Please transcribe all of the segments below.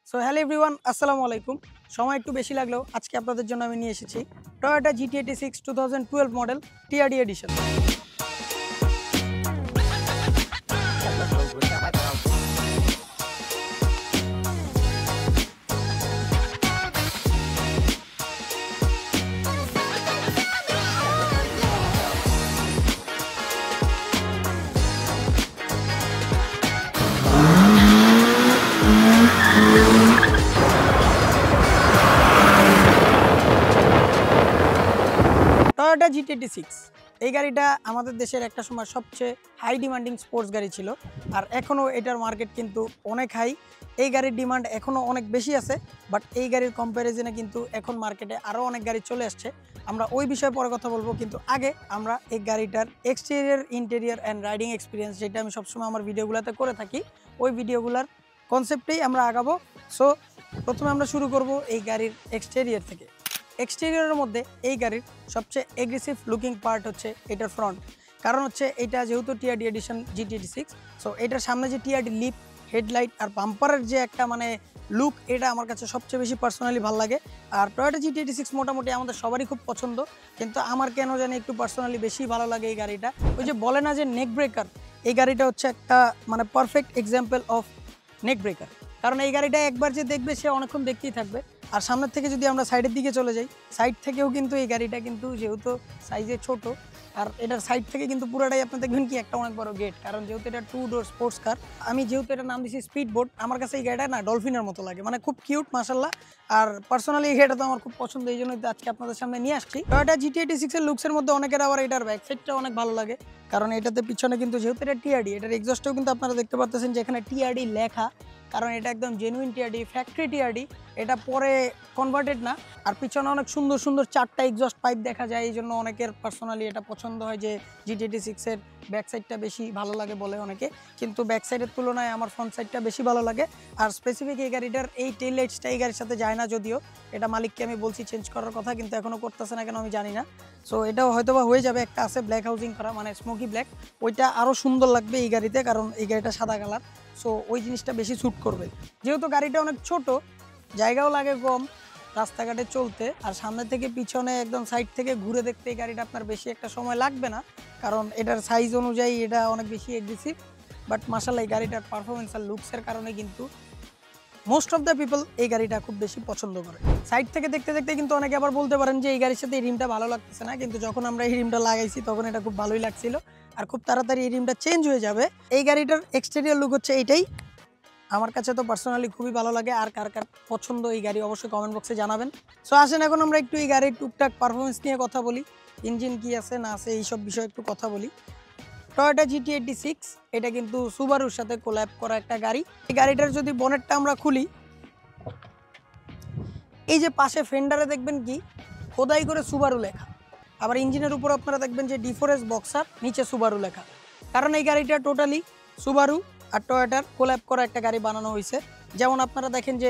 So hello everyone, আসসালামু আলাইকুম। সময় একটু বেশি লাগলেও আজকে আপনাদের জন্য আমি নিয়ে এসেছি Toyota GT86 2012 model TRD edition. Toyota GT86 এই গাড়িটা আমাদের দেশের একটা সময় সবচেয়ে হাই ডিমান্ডিং স্পোর্টস গাড়ি ছিল, আর এখনও এটার মার্কেট কিন্তু অনেক হাই। এই গাড়ির ডিমান্ড এখনও অনেক বেশি আছে, বাট এই গাড়ির কম্প্যারিজনে কিন্তু এখন মার্কেটে আরও অনেক গাড়ি চলে আসছে। আমরা ওই বিষয়ে পরে কথা বলবো, কিন্তু আগে আমরা এই গাড়িটার exterior, interior and riding experience, যেটা আমি সবসময় আমার ভিডিওগুলোতে করে থাকি, ওই ভিডিওগুলোর কনসেপ্টেই আমরা আগাবো। সো প্রথমে আমরা শুরু করব এই গাড়ির এক্সটেরিয়র থেকে। এক্সটেরিয়রের মধ্যে এই গাড়ির সবচেয়ে এগ্রেসিভ লুকিং পার্ট হচ্ছে এটার ফ্রন্ট। কারণ হচ্ছে এটা যেহেতু টিআরডি এডিশন GT86, সো এটার সামনে যে টিআরডি লিপ, হেডলাইট আর বাম্পারের যে একটা লুক, এটা আমার কাছে সবচেয়ে বেশি পার্সোনালি ভালো লাগে। আর টয়োটা GT86 মোটামুটি আমাদের সবারই খুব পছন্দ, কিন্তু আমার কেন জানি একটু পার্সোনালি বেশি ভালো লাগে এই গাড়িটা। ওই যে বলে না যে নেক ব্রেকার, এই গাড়িটা হচ্ছে একটা perfect example of neck breaker. কারণ এই গাড়িটা একবার যে দেখবে সে অনেকক্ষণ দেখতেই থাকবে। আর সামনের থেকে যদি আমরা সাইডের দিকে চলে যাই, সাইড থেকেও কিন্তু এই গাড়িটা কিন্তু যেহেতু সাইজে ছোট, আর এটার সাইড থেকে কিন্তু পুরোটাই আপনি দেখবেন কি একটা অনেক বড় গেট। কারণ যেহেতু এটা 2 ডোর স্পোর্টস কার, আমি যেহেতু এটার নাম দিচ্ছি স্পিড বোট, আমার কাছে এই গাড়িটা না ডলফিনের মতো লাগে, খুব কিউট মাশাআল্লাহ। আর পার্সোনালি এই গাড়িটা তো আমার খুব পছন্দ, এই জন্যই তো আজকে আপনাদের সামনে নিয়ে আসছি। টয়োটা GT86 এর লুকসের মধ্যে অনেকের আবার এটার ব্যাক সাইডটা অনেক ভালো লাগে, কারণ এটাতে পিছনে কিন্তু যেহেতু এটা টিআরডি, এটার এক্সস্টেও কিন্তু আপনারা দেখতে পাচ্ছেন যে এখানে টিআরডি লেখা, কারণ এটা একদম জেনুইন টিআরডি, ফ্যাক্টরি টিআরডি, এটা পরে কনভার্টেড না। আর পিছনে অনেক সুন্দর সুন্দর 4টা এক্সস্ট পাইপ দেখা যায়, এই জন্য অনেকের পার্সোনালি এটা পছন্দ হয় যে GT86 এর ব্যাক সাইডটা বেশি ভালো লাগে বলে অনেকে, কিন্তু ব্যাক সাইডের তুলনায় আমার ফ্রন্ট সাইডটা বেশি ভালো লাগে। আর স্পেসিফিক এই গাড়িটার এই টেল লাইটসটা এই গাড়ির সাথে যায় না, যদিও এটা মালিককে আমি বলছি চেঞ্জ করার কথা, কিন্তু এখনও করতেছে না কেন আমি জানি না। সো এটাও হয়তো বা হয়ে যাবে। একটা আছে ব্ল্যাক হাউজিং করা, স্মোকি ব্ল্যাক, ওইটা আরও সুন্দর লাগবে এই গাড়িতে, কারণ এই গাড়িটা সাদা কালার, সো ওই জিনিসটা বেশি স্যুট করবে। যেহেতু গাড়িটা অনেক ছোট, জায়গাও লাগে কম রাস্তাঘাটে চলতে, আর সামনে থেকে পিছনে একদম সাইড থেকে ঘুরে দেখতে এই গাড়িটা আপনার বেশি একটা সময় লাগবে না, কারণ এটার সাইজ অনুযায়ী এটা অনেক বেশি এগ্রেসিভ। বাট মাশাআল্লাহ এই গাড়িটার পারফরমেন্স আর লুকসের কারণে কিন্তু মোস্ট অফ দ্য পিপল এই গাড়িটা খুব বেশি পছন্দ করে। সাইড থেকে দেখতে দেখতে কিন্তু অনেকে আবার বলতে পারেন যে এই গাড়ির সাথে এই রিমটা ভালো লাগতেছে না, কিন্তু যখন আমরা এই রিমটা লাগাইছি তখন এটা খুব ভালোই লাগছিল, আর খুব তাড়াতাড়ি এই রিমটা চেঞ্জ হয়ে যাবে। এই গাড়িটার এক্সটেরিয়র লুক হচ্ছে এইটাই, আমার কাছে তো পার্সোনালি খুবই ভালো লাগে। আর কার কার পছন্দ এই গাড়ি অবশ্যই কমেন্ট বক্সে জানাবেন। সো আসেন এখন আমরা একটু এই গাড়ির টুকটাক পারফরমেন্স নিয়ে কথা বলি, ইঞ্জিন কি আছে না আছে এইসব বিষয়ে একটু কথা বলি। টয়োটা GT86 এটা কিন্তু সুবারুর সাথে কোল্যাব করা একটা গাড়ি। এই গাড়িটার যদি বনেটটা আমরা খুলি, এই যে পাশে ফেন্ডারে দেখবেন কি খোদাই করে সুবারু লেখা, আবার ইঞ্জিনের উপর আপনারা দেখবেন যে ডিফোরেস বক্সার, নিচে সুবারু লেখা, কারণ এই গাড়িটা টোটালি সুবারু আর টয়োটার কোল্যাব করা একটা গাড়ি বানানো হয়েছে। যেমন আপনারা দেখেন যে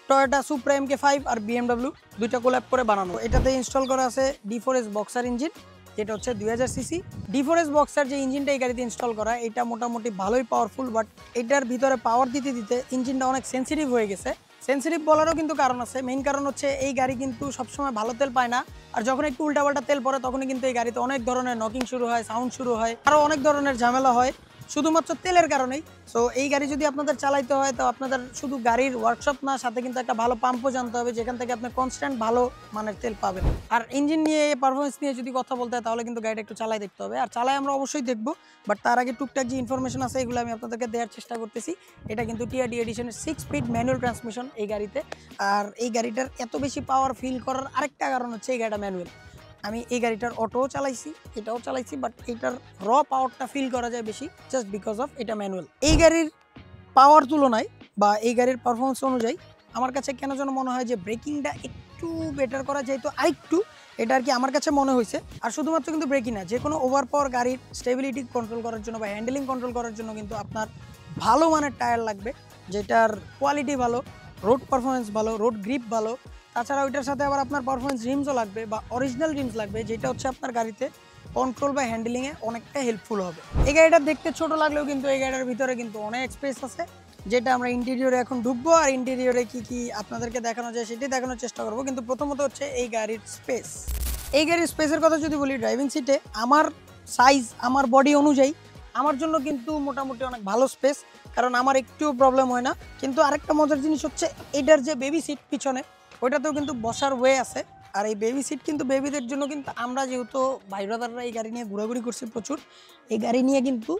টয়োটা সুপ্রা MK5 আর BMW দুইটা কোল্যাব করে বানানো। এটাতে ইনস্টল করা আছে ডিফোরেস বক্সার ইঞ্জিন, যেটা হচ্ছে 2000 সিসি। ডিফোরেস বক্সার যে ইঞ্জিনটা এই গাড়িতে ইনস্টল করা, এটা মোটামুটি ভালোই পাওয়ারফুল, বাট এটার ভিতরে পাওয়ার দিতে দিতে ইঞ্জিনটা অনেক সেন্সিটিভ হয়ে গেছে। সেন্সিটিভ বলারও কিন্তু কারণ আছে, মেইন কারণ হচ্ছে এই গাড়ি কিন্তু সবসময় ভালো তেল পায় না, আর যখন একটু উল্টাপাল্টা তেল পড়ে তখনই কিন্তু এই গাড়িতে অনেক ধরনের নকিং শুরু হয়, সাউন্ড শুরু হয়, আরও অনেক ধরনের ঝামেলা হয় শুধুমাত্র তেলের কারণেই। সো এই গাড়ি যদি আপনাদের চালাইতে হয়, তো আপনাদের শুধু গাড়ির ওয়ার্কশপ না, সাথে কিন্তু একটা ভালো পাম্পও জানতে হবে, যেখান থেকে আপনি কনস্ট্যান্ট ভালো মানের তেল পাবেন। আর ইঞ্জিন নিয়ে, পারফরমেন্স নিয়ে যদি কথা বলতে হয়, তাহলে কিন্তু গাড়িটা একটু চালাই দেখতে হবে, আর চালাই আমরা অবশ্যই দেখবো। বাট তার আগে টুকটাক যে ইনফরমেশন আছে এগুলো আমি আপনাদেরকে দেওয়ার চেষ্টা করতেছি। এটা কিন্তু টিআরডি এডিশনের 6 স্পিড ম্যানুয়াল ট্রান্সমিশন এই গাড়িতে। আর এই গাড়িটার এত বেশি পাওয়ার ফিল করার আরেকটা কারণ হচ্ছে এই গাড়িটা ম্যানুয়াল। আমি এই গাড়িটার অটোও চালাইছি, এটাও চালাইছি, বাট এটার র পাওয়ারটা ফিল করা যায় বেশি, জাস্ট বিকজ অফ এটা ম্যানুয়াল। এই গাড়ির পাওয়ার তুলনায় বা এই গাড়ির পারফরমেন্স অনুযায়ী আমার কাছে কেন যেন মনে হয় যে ব্রেকিংটা একটু বেটার করা যায়, তো আরেকটু, এটা আর কি আমার কাছে মনে হয়েছে। আর শুধুমাত্র কিন্তু ব্রেকিং না, যে কোনো ওভার পাওয়ার গাড়ির স্টেবিলিটি কন্ট্রোল করার জন্য বা হ্যান্ডেলিং কন্ট্রোল করার জন্য কিন্তু আপনার ভালো মানের টায়ার লাগবে, যেটার কোয়ালিটি ভালো, রোড পারফরমেন্স ভালো, রোড গ্রিপ ভালো। তাছাড়া ওইটার সাথে আবার আপনার পারফরমেন্স রিমসও লাগবে বা অরিজিনাল রিমস লাগবে, যেটা হচ্ছে আপনার গাড়িতে কন্ট্রোল বা হ্যান্ডেলিংয়ে অনেকটা হেল্পফুল হবে। এই গাড়িটা দেখতে ছোট লাগলেও কিন্তু এই গাড়িটার ভিতরে কিন্তু অনেক স্পেস আছে। যেটা আমরা ইন্টেরিয়রে এখন ঢুকবো আর ইন্টেরিয়রে কি কি আপনাদেরকে দেখানো যায় সেটাই দেখানোর চেষ্টা করব। কিন্তু প্রথমত হচ্ছে এই গাড়ির স্পেস। এই গাড়ির স্পেসের কথা যদি বলি, ড্রাইভিং সিটে আমার সাইজ, আমার বডি অনুযায়ী আমার জন্য কিন্তু মোটামুটি অনেক ভালো স্পেস, কারণ আমার একটুও প্রবলেম হয় না। কিন্তু আরেকটা মজার জিনিস হচ্ছে এটার যে বেবি সিট পিছনে, ওইটাতেও কিন্তু বসার ওয়ে আছে। আর এই বেবি সিট কিন্তু বেবিদের জন্য, কিন্তু আমরা যেহেতু ভাই ব্রাদাররা এই গাড়ি নিয়ে ঘোরাঘুরি করছি প্রচুর, এই গাড়ি নিয়ে কিন্তু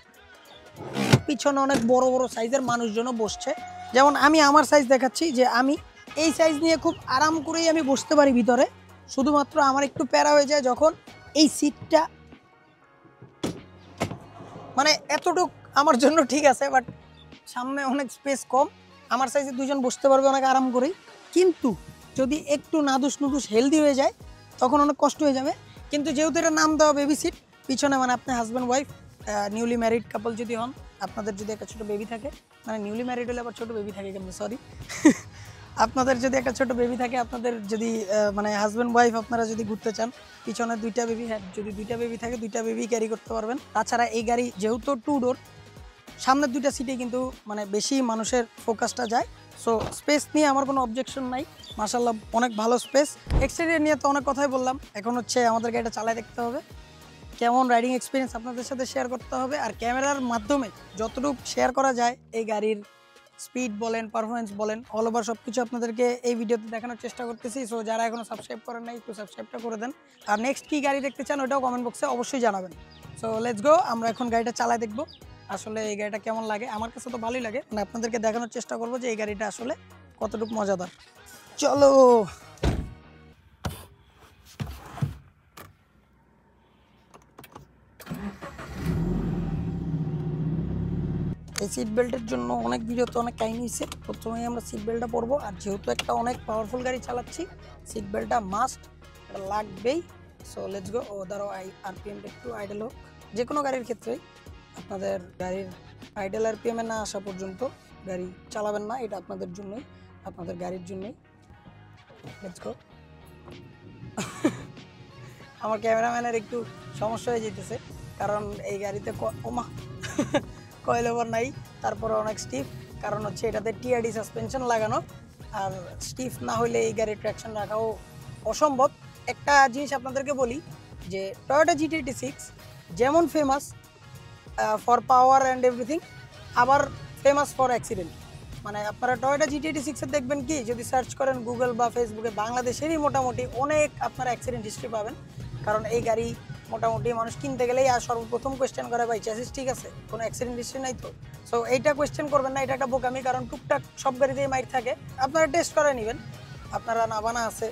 পিছনে অনেক বড় বড় সাইজের মানুষজনও বসছে। যেমন আমি আমার সাইজ দেখাচ্ছি, যে আমি এই সাইজ নিয়ে খুব আরাম করেই আমি বসতে পারি ভিতরে। শুধুমাত্র আমার একটু প্যারা হয়ে যায় যখন এই সিটটা, মানে এতটুক আমার জন্য ঠিক আছে, বাট সামনে অনেক স্পেস কম, আমার সাইজে দুজন বসতে পারবে অনেক আরাম করেই। কিন্তু যদি একটু নাদুস নুদুস হেলদি হয়ে যায় তখন অনেক কষ্ট হয়ে যাবে। কিন্তু যেহেতু এটা নাম দেওয়া বেবি সিট, পিছনে মানে আপনি husband wife, newly married couple যদি হন, আপনাদের যদি একটা ছোটো বেবি থাকে, মানে নিউলি ম্যারিড হলে আবার ছোটো বেবি থাকে কেমন, সরি আপনাদের যদি একটা ছোটো বেবি থাকে, আপনাদের যদি মানে হাজব্যান্ড ওয়াইফ আপনারা যদি ঘুরতে চান, পিছনে দুইটা বেবি, হ্যাঁ যদি দুইটা বেবি থাকে দুইটা বেবি ক্যারি করতে পারবেন। তাছাড়া এই গাড়ি যেহেতু 2 ডোর, সামনের দুইটা সিটে কিন্তু মানে বেশি মানুষের ফোকাসটা যায়। সো স্পেস নিয়ে আমার কোনো অবজেকশন নাই, মাশাআল্লাহ অনেক ভালো স্পেস। এক্সটেরিয়র নিয়ে তো অনেক কথাই বললাম, এখন হচ্ছে আমাদের গাড়িটা চালায় দেখতে হবে, কেমন রাইডিং এক্সপিরিয়েন্স আপনাদের সাথে শেয়ার করতে হবে। আর ক্যামেরার মাধ্যমে যতটুকু শেয়ার করা যায় এই গাড়ির স্পিড বলেন, পারফরমেন্স বলেন, অল ওভার সব কিছু আপনাদেরকে এই ভিডিওতে দেখানোর চেষ্টা করতেছি। সো যারা এখনও সাবস্ক্রাইব করেন নাই, একটু সাবস্ক্রাইবটা করে দেন। আর নেক্সট কী গাড়ি দেখতে চান ওটাও কমেন্ট বক্সে অবশ্যই জানাবেন। সো লেটস গো, আমরা এখন গাড়িটা চালায় দেখবো আসলে এই গাড়িটা কেমন লাগে। আমার কাছে তো ভালোই লাগে, মানে আপনাদেরকে দেখানোর চেষ্টা করবো যে এই গাড়িটা আসলে কতটুকু মজাদার। চলো। এই সিট বেল্টের জন্য অনেক ভিডিওতে অনেক কাহিনী হয়েছে। প্রথমেই আমরা সিট বেল্টটা পরবো, আর যেহেতু একটা অনেক পাওয়ারফুল গাড়ি চালাচ্ছি, সিট বেল্টটা মাস্ট, এটা লাগবেই। So let's go. ও ধরো আরপিএমটা একটু আইডেল হোক, যে কোনো গাড়ির ক্ষেত্রে আপনাদের গাড়ির আইডেল আরপিএমে না আসা পর্যন্ত গাড়ি চালাবেন না, এটা আপনাদের জন্যই, আপনাদের গাড়ির জন্যই। Let's go. আমার ক্যামেরাম্যানের একটু সমস্যা হয়ে যেতেছে, কারণ এই গাড়িতে ওমা কয়েল ওভার নাই, তারপরে অনেক স্টিফ, কারণ হচ্ছে এটাতে টিআরডি সাসপেনশন লাগানো, আর স্টিফ না হলে এই গাড়ির ট্র্যাকশন রাখাও অসম্ভব। একটা জিনিস আপনাদেরকে বলি, যে টয়োটা GT86 যেমন famous for power and everything, আবার ফেমাস ফর অ্যাক্সিডেন্ট। মানে আপনারা টয়োটা GT86 দেখবেন কি, যদি সার্চ করেন গুগল বা ফেসবুকে, বাংলাদেশেরই মোটামুটি অনেক আপনারা অ্যাক্সিডেন্ট হিস্ট্রি পাবেন। কারণ এই গাড়ি মোটামুটি মানুষ কিনতে গেলেই আর সর্বপ্রথম কোয়েশ্চেন করে, ভাই চ্যাসিস ঠিক আছে, কোনো অ্যাক্সিডেন্ট হিস্ট্রি নাই তো? সো এইটা কোয়েশ্চেন করবেন না, এটা একটা বোকামি, কারণ টুকটাক সব গাড়িতেই মাইর থাকে। আপনারা টেস্ট করে নেবেন, আপনারা নাভানা আছে,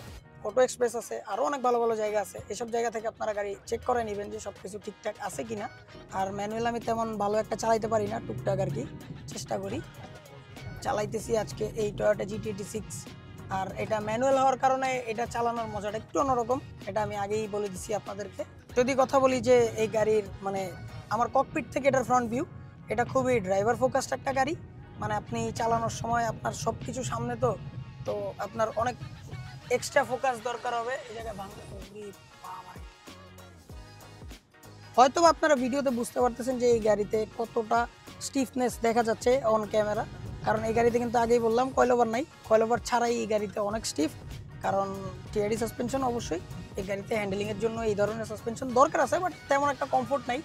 অটো এক্সপ্রেস আছে, আরও অনেক ভালো ভালো জায়গা আছে, এসব জায়গা থেকে আপনারা গাড়ি চেক করে নেবেন যে সব কিছু ঠিকঠাক আছে কিনা। আর ম্যানুয়াল আমি তেমন ভালো একটা চালাইতে পারি না, টুকটাক আর কি চেষ্টা করি। চালাইতেছি আজকে এই টয়োটা GT86, আর এটা ম্যানুয়াল হওয়ার কারণে এটা চালানোর মজাটা একটু অন্যরকম, এটা আমি আগেই বলে দিছি আপনাদেরকে। যদি কথা বলি যে এই গাড়ির মানে আমার ককপিট থেকে এটার ফ্রন্ট ভিউ, এটা খুবই ড্রাইভার ফোকাসড একটা গাড়ি। মানে আপনি চালানোর সময় আপনার সব কিছু সামনে, তো তো আপনার অনেক এক্সট্রা ফোকাস দরকার হবে এই জায়গায় ভাঙতে। হয়তো আপনারা ভিডিওতে বুঝতে পারতেছেন যে এই গাড়িতে কতটা স্টিফনেস দেখা যাচ্ছে অন ক্যামেরা, কারণ এই গাড়িতে কিন্তু আগেই বললাম কয়েল ওভার নাই, কয়েল ওভার ছাড়াই এই গাড়িতে অনেক স্টিফ, কারণ টিআরডি সাসপেনশন অবশ্যই এই গাড়িতে হ্যান্ডেলিংয়ের জন্য এই ধরনের সাসপেনশন দরকার আছে, বাট তেমন একটা কমফোর্ট নাই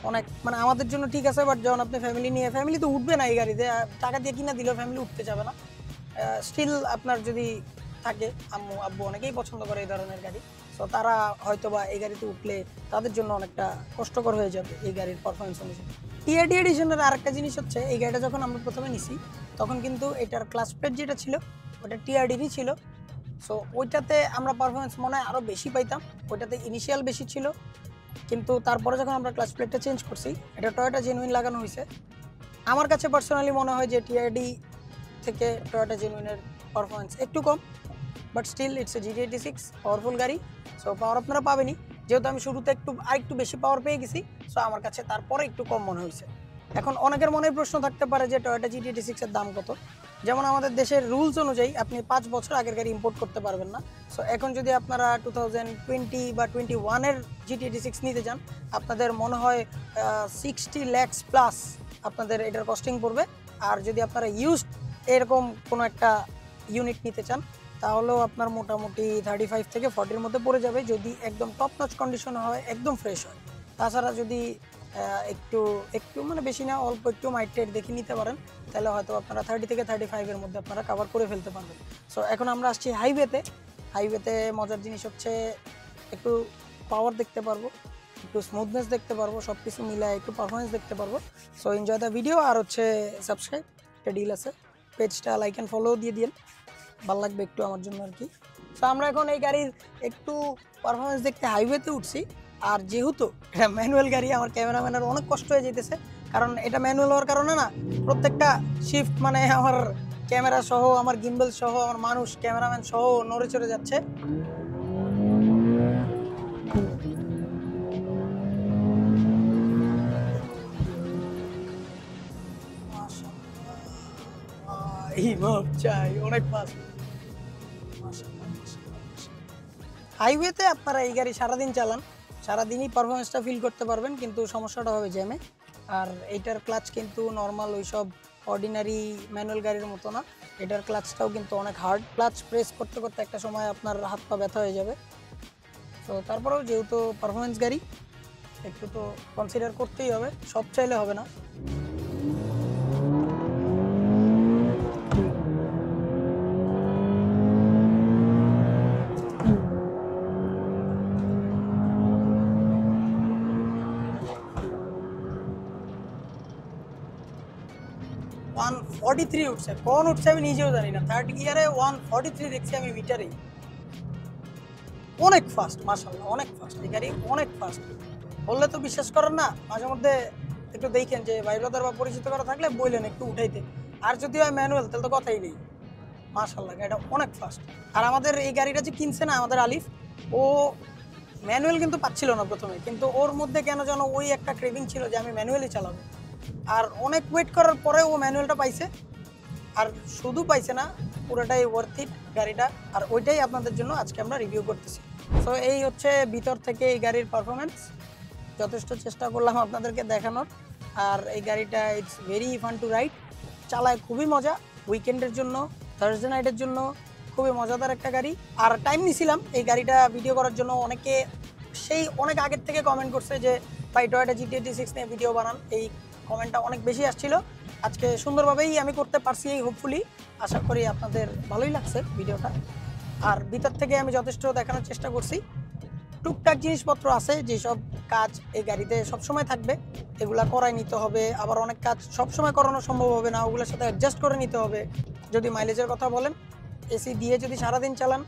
অনেক, মানে আমাদের জন্য ঠিক আছে, বাট যখন আপনি ফ্যামিলি নিয়ে, ফ্যামিলি তো উঠবে না এই গাড়িতে, টাকা দিয়ে কিনা দিলেও ফ্যামিলি উঠতে যাবে না। স্টিল আপনার যদি থাকে, আম্মু আব্বু অনেকেই পছন্দ করে এই ধরনের গাড়ি, সো তারা হয়তো বা এই গাড়িতে উঠলে তাদের জন্য অনেকটা কষ্টকর হয়ে যাবে এই গাড়ির পারফরমেন্স অনুযায়ী। টিআরডি এডিশনের আরেকটা জিনিস হচ্ছে, এই গাড়িটা যখন আমরা প্রথমে নিছি তখন কিন্তু এটার ক্লাস প্লেট যেটা ছিল ওটা টিআরডিরই ছিল। সো ওইটাতে আমরা পারফরমেন্স মনে হয় আরও বেশি পাইতাম, ওইটাতে ইনিশিয়াল বেশি ছিল, কিন্তু তারপরে যখন আমরা ক্লাস প্লেটটা চেঞ্জ করছি, এটা টয়োটা জেনুইন লাগানো হয়েছে। আমার কাছে পার্সোনালি মনে হয় যে টিআরডি থেকে টয়োটা জেনুইনের পারফরমেন্স একটু কম, but still it's a GT86 powerful গাড়ি। সো পাওয়ার আপনারা পাবেনই, যেহেতু আমি শুরুতে আরেকটু বেশি পাওয়ার পেয়ে গেছি, সো আমার কাছে তারপরে একটু কম মনে হয়েছে। এখন অনেকের মনে প্রশ্ন থাকতে পারে যে টয়োটা GT86 এর দাম কত। যেমন আমাদের দেশের রুলস অনুযায়ী আপনি 5 বছর আগের গাড়ি ইম্পোর্ট করতে পারবেন না। সো এখন যদি আপনারা 2020 বা 21-এর GT86 নিতে যান, আপনাদের মনে হয় 60 lakhs প্লাস আপনাদের এটার কস্টিং পড়বে। আর যদি আপনারা ইউজড এরকম কোনো একটা ইউনিট নিতে চান তাহলেও আপনার মোটামুটি 35 থেকে 40-র মধ্যে পড়ে যাবে, যদি একদম টপ নচ কন্ডিশনে হয়, একদম ফ্রেশ হয়। তাছাড়া যদি একটু একটু মানে বেশি না, অল্প একটু মাইট টাইট দেখে নিতে পারেন, তাহলে হয়তো আপনারা 30 থেকে 35-এর মধ্যে আপনারা কভার করে ফেলতে পারবেন। সো এখন আমরা আসছি হাইওয়েতে। হাইওয়েতে মজার জিনিস হচ্ছে একটু পাওয়ার দেখতে পারবো, একটু স্মুথনেস দেখতে পারবো, সব কিছু মিলায় একটু পারফরমেন্স দেখতে পারবো। So enjoy the video. আর হচ্ছে সাবস্ক্রাইব, একটা ডিল আছে, পেজটা লাইক অ্যান্ড ফলো দিয়ে দিন, ভালো লাগবে একটু আমার জন্য আর কি। সো আমরা এখন এই গাড়ির একটু পারফরমেন্স দেখতে হাইওয়েতে উঠছি। আর যেহেতু এটা ম্যানুয়াল গাড়ি, আমার ক্যামেরাম্যানের অনেক কষ্ট হয়ে যেতেছে, কারণ এটা ম্যানুয়াল হওয়ার কারণে না প্রত্যেকটা শিফট মানে আমার ক্যামেরা সহ, আমার গিম্বল সহ, আমার মানুষ ক্যামেরাম্যান সহ নড়ে চড়ে যাচ্ছে। অনেক ফাস্ট। হাইওয়েতে আপনারা এই গাড়ি সারাদিন চালান, সারাদিনই পারফরমেন্সটা ফিল করতে পারবেন, কিন্তু সমস্যাটা হবে জ্যামে। আর এইটার ক্লাচ কিন্তু নর্মাল ওইসব অর্ডিনারি ম্যানুয়াল গাড়ির মতো না, এটার ক্লাচটাও কিন্তু অনেক হার্ড। ক্লাচ প্রেস করতে করতে একটা সময় আপনার হাত পা ব্যথা হয়ে যাবে। তো তারপরেও যেহেতু পারফরমেন্স গাড়ি, একটু তো কনসিডার করতেই হবে, সব চাইলে হবে না। 143 উঠছে, কোন উঠছে আমি নিজেও জানি না। থার্ড গিয়ারে 143 দেখছি আমি মিটারেই। অনেক ফাস্ট, মাশাআল্লাহ অনেক ফাস্ট এই গাড়ি, অনেক ফাস্ট। বললে তো বিশ্বাস করেন না, মাঝে মধ্যে একটু দেখেন যে ভাই ব্রাদার বা পরিচিত করা থাকলে বললেন একটু উঠাইতে। আর যদি হয় ম্যানুয়াল তাহলে তো কথাই নেই। মাশাআল্লাহ গাড়িটা অনেক ফাস্ট। আর আমাদের এই গাড়িটা যে কিনছে না আমাদের আলিফ, ও ম্যানুয়াল কিন্তু পাচ্ছিল না প্রথমে, কিন্তু ওর মধ্যে কেন যেন ওই একটা ক্রেভিং ছিল যে আমি ম্যানুয়ালি চালাবো। আর অনেক ওয়েট করার পরে ও ম্যানুয়ালটা পাইছে। আর শুধু পাইছে না, পুরোটাই ওয়ার্থ ইট গাড়িটা। আর ওইটাই আপনাদের জন্য আজকে আমরা রিভিউ করতেছি। সো এই হচ্ছে ভিতর থেকে এই গাড়ির পারফরমেন্স, যথেষ্ট চেষ্টা করলাম আপনাদেরকে দেখানোর। আর এই গাড়িটা it's very fun to ride, চালায় খুবই মজা। উইকেন্ডের জন্য, থার্সডে নাইটের জন্য খুবই মজাদার একটা গাড়ি। আর টাইম নিছিলাম এই গাড়িটা ভিডিও করার জন্য। অনেকে সেই অনেক আগের থেকে কমেন্ট করছে যে ভাই টয়োটা GT86 নিয়ে ভিডিও বানান, এই কমেন্টটা অনেক বেশি আসছিল। আজকে সুন্দরভাবেই আমি করতে পারছি, হোপফুলি আশা করি আপনাদের ভালোই লাগছে ভিডিওটা। আর ভিতর থেকে আমি যথেষ্ট দেখানোর চেষ্টা করছি। টুকটাক জিনিসপত্র আছে যেসব কাজ এই গাড়িতে সবসময় থাকবে, এগুলা করাই নিতে হবে। আবার অনেক কাজ সবসময় করানো সম্ভব হবে না, ওগুলোর সাথে অ্যাডজাস্ট করে নিতে হবে। যদি মাইলেজের কথা বলেন, এসি দিয়ে যদি সারাদিন চালান,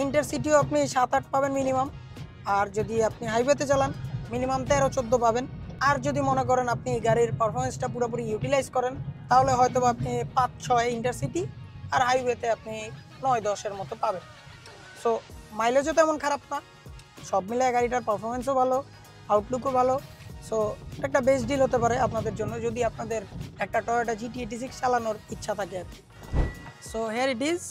ইন্টারসিটিও আপনি 7-8 পাবেন মিনিমাম। আর যদি আপনি হাইওয়েতে চালান মিনিমাম 13-14 পাবেন। আর যদি মনে করেন আপনি এই গাড়ির পারফরমেন্সটা পুরোপুরি ইউটিলাইজ করেন, তাহলে হয়তো আপনি 5-6 ইন্টারসিটি, আর হাইওয়েতে আপনি 9-10-এর মতো পাবেন। সো মাইলেজও তেমন খারাপ না, সব মিলে গাড়িটার পারফরমেন্সও ভালো, আউটলুকও ভালো। সো একটা বেস্ট ডিল হতে পারে আপনাদের জন্য, যদি আপনাদের একটা টয়োটা GT86 চালানোর ইচ্ছা থাকে আর কি। So here it is.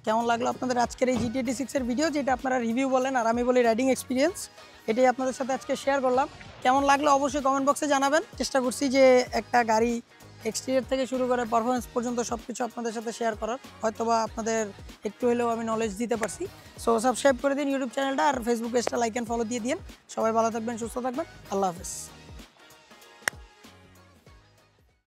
কেমন লাগলো আপনাদের আজকের এই GT86-এর ভিডিও, যেটা আপনারা রিভিউ বলেন আর আমি বলি রাইডিং এক্সপিরিয়েন্স, এটাই আপনাদের সাথে আজকে শেয়ার করলাম। কেমন লাগলো অবশ্যই কমেন্ট বক্সে জানাবেন। চেষ্টা করছি যে একটা গাড়ি এক্সটেরিয়র থেকে শুরু করে পারফরমেন্স পর্যন্ত সব কিছু আপনাদের সাথে শেয়ার করার, হয়তোবা আপনাদের একটু হলেও আমি নলেজ দিতে পারছি। সো সাবস্ক্রাইব করে দিন ইউটিউব চ্যানেলটা, আর ফেসবুক পেজটা লাইক অ্যান্ড ফলো দিয়ে দিন। সবাই ভালো থাকবেন, সুস্থ থাকবেন, আল্লাহ হাফেজ।